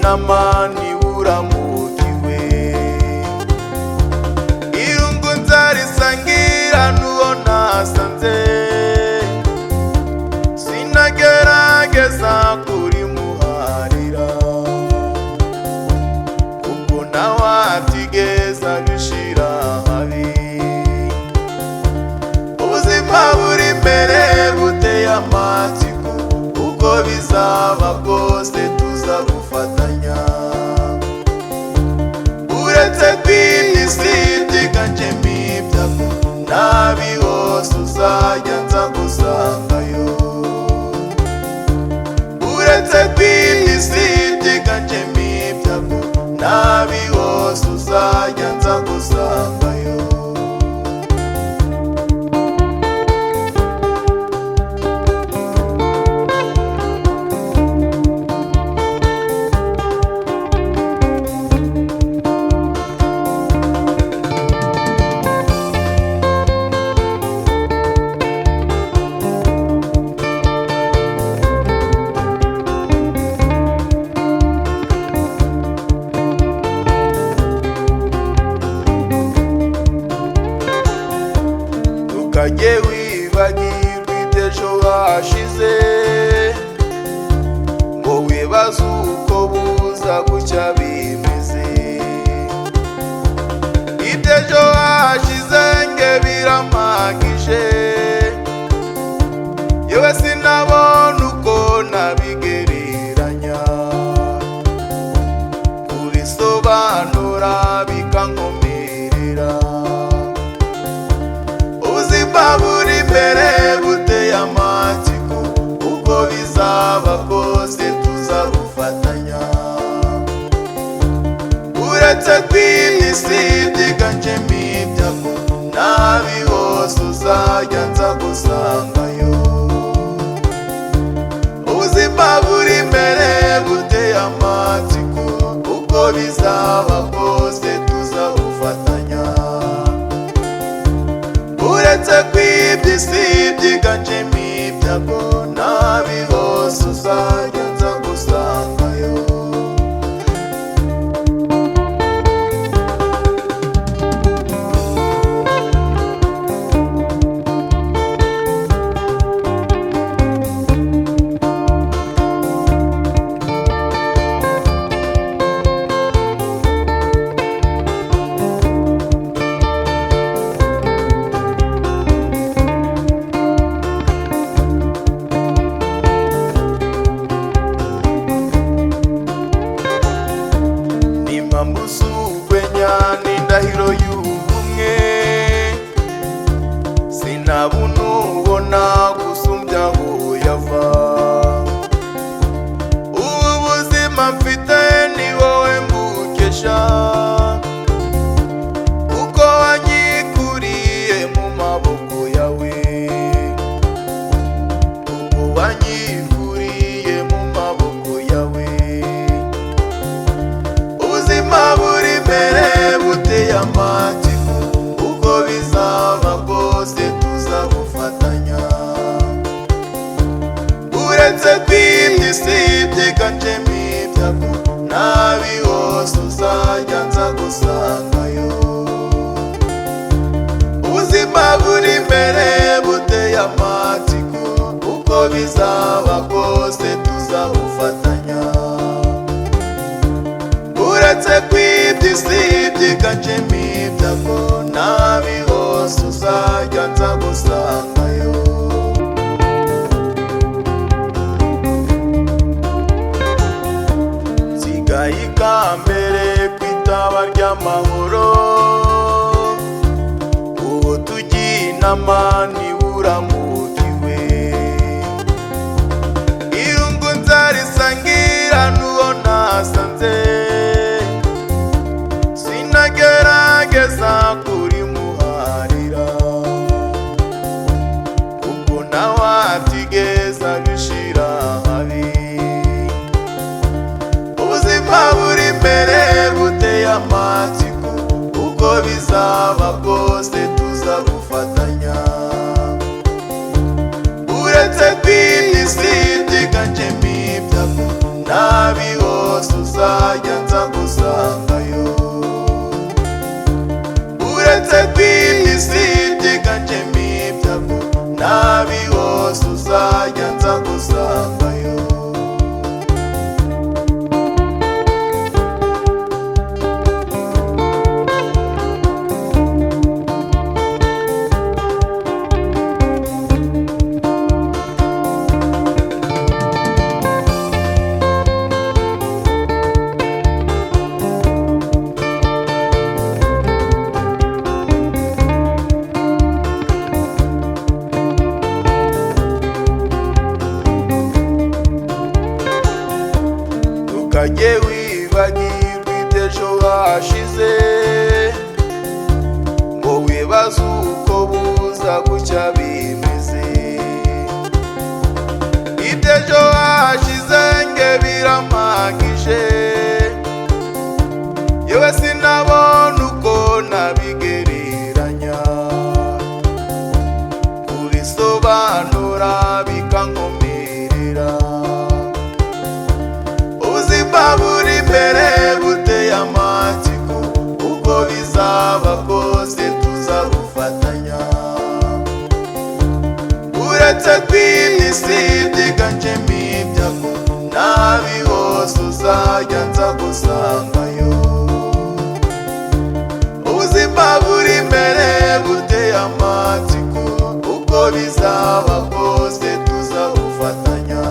nama uramukiwe. Irungu nzarisangira n'uwo nasanze, sinagerageza kurimuharira, kuko nawe atigeze abishira habi. Ubuzima buri imbere buteye amatsiko, uko bizaba bwose tuzabufatanya. Uretse kw'isi byiganjemo ibyago, nabi hose uzajya nza gusangayo. Uretse kw'isi byiganjemo ibyago, nabi hose uzajya nza gusangayo. Ntukajye wibagirwa iby'ejo hashize, ngo wibaze uko buza gucya bimeze. Iby'ejo hashize nge birampagije, yewe sinabona uko nabigereranya, kubisobanura bikankomerera. Ubuzima buri imbere buteye amatsiko, uko bizaba bwose tuzabufatanya. Uretse kw'isi byiganjemo ibyago, nabi hose uzajya nza gusangayo. Ubuzima buri imbere buteye amatsiko, uko bizaba bwose tuzabufatanya. Uretse kw'isi byiganjemo ibyago, nabi hose uzajya nza gusangayo. Musugwenya n'indahiro y'ubumwe, sinabona ubona gusumbya aho yava. Ubu buzima mfite ni wowe mbukesha, kuko wanyikuriye mu maboko yawe, kuko wanyikuriye mu maboko yawe. Ubuzima buri imbere buteye amatsiko, uko bizaba bwose tuzabufatanya. Uretse kw'isi byiganjemo ibyago, nabi hose uzajya nza gusangayo. Ubuzima buri imbere buteye amatsiko, uko bizaba bwose tuzabufatanya. Uretse kw'isi byiganjemo ibyago, nabi hose uzajya nza gusangayo. Nsigaye ikambere kw'itaba ry'amahoro, uwo tugiye inama uramukiwe. Irungu nzarisangira n'uwo nasanze, sinagerageza kurimuharira, kuko nawe atigeze abishira habi. Ubuzima buri imbere buteye amatsiko, uko bizaba bwose tuzabufatanya. Uretse kw'isi byiganjemo ibyago, nabi hose uzajya ntukajye wibagirwa iby'ejo hashize, ngo wibaze uko buza gucya bimeze. Iby'ejo hashize nge birampagije, yewe sinabona uko nabigereranya, kubisobanura bikankomerera. Ubuzima buri imbere buteye amatsiko, uko bizaba kose tuzabufatanya. Uretse kw'iyi si byiganjemo ibyago, nabi hose uzajya nza gusangayo. Ubuzima buri imbere buteye amatsiko, uko bizaba kose tuzabufatanya.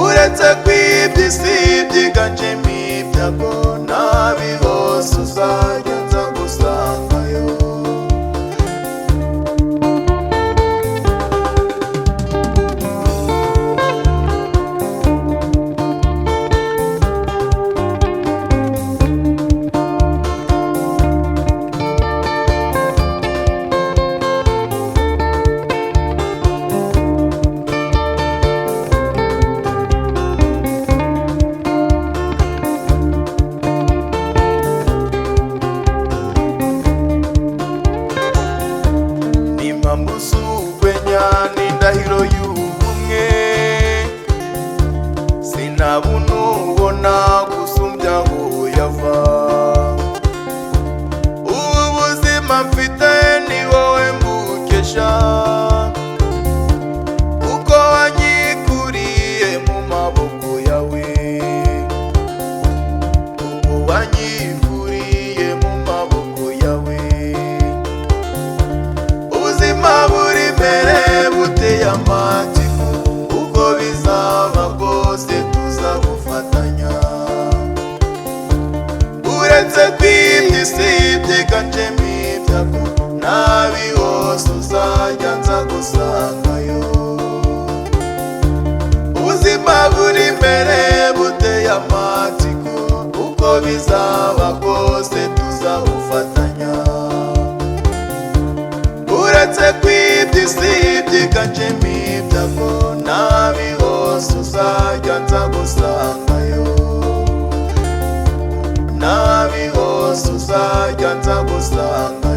Uretse kw'ibyo isi byiganjemo ibyago, nabi hose uzajya nza gusangayo. Musugwenya n'indahiro y'ubumwe, sinabona ubona gusumbya aho yava. Ubu buzima mfite ni wowe mbukesha, kuko wanyikuriye mu maboko yawe, kuko wanyikuriye mu maboko yawe. Ubuzima buri imbere buteye amatsiko, uko bizaba kose tuzabufatanya. Uretse kw'ibyo isi byiganjemo ibyago, nabi hose uzajya nza gusangayo. Ubuzima buri imbere buteye amatsiko, uko bizaba kose tuzabufatanya. Uretse kw'ibyo isi byiganjemo ibyago, nabi hose uzajya nza gusangayo. Nabi hose uzajya nza gusanga.